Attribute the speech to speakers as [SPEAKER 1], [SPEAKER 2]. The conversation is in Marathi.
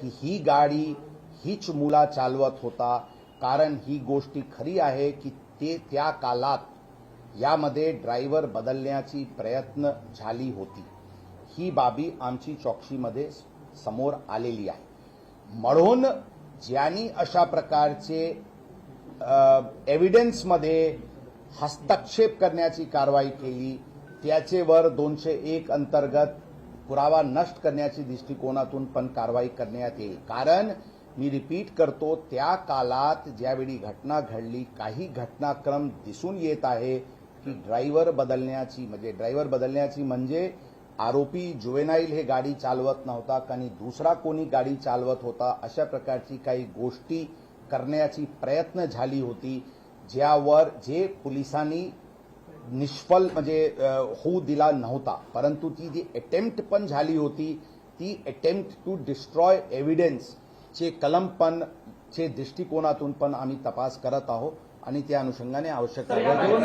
[SPEAKER 1] की ही गाडी हीच मुला चालवत होता, कारण ही गोष्टी खरी आहे की ते त्या काळात यामध्ये ड्रायव्हर बदलण्याची प्रयत्न झाली होती. ही बाबी आमची चौकशीमध्ये समोर आलेली आहे. म्हणून ज्यांनी अशा प्रकारचे एव्हिडन्समध्ये हस्तक्षेप करण्याची कारवाई केली त्याचेवर 201 अंतर्गत पुरावा नष्ट करण्याच्या दृष्टिकोनातून पण कारवाई करण्यात येईल. कारण मी रिपीट करतो, त्या काळात ज्यावेळी घटना घडली काही घटनाक्रम दिसून येत आहे की ड्रायव्हर बदलण्याची म्हणजे आरोपी जुवेनाईल हे गाडी चालवत नव्हता, कारण दुसरा कोणी गाडी चालवत होता. अशा प्रकारची काही गोष्टी करण्याची प्रयत्न झाली होती, ज्यावर जे पोलिसांनी निष्फळ होऊ दिला नव्हता. परंतु ती जी अटेम्प्ट पण झाली होती, ती अटेम्प्ट टू डिस्ट्रॉय एव्हिडन्स चे कलम पण चे दृष्टिकोनातून पण आम्ही तपास करत आहोत आणि त्या अनुषंगाने आवश्यक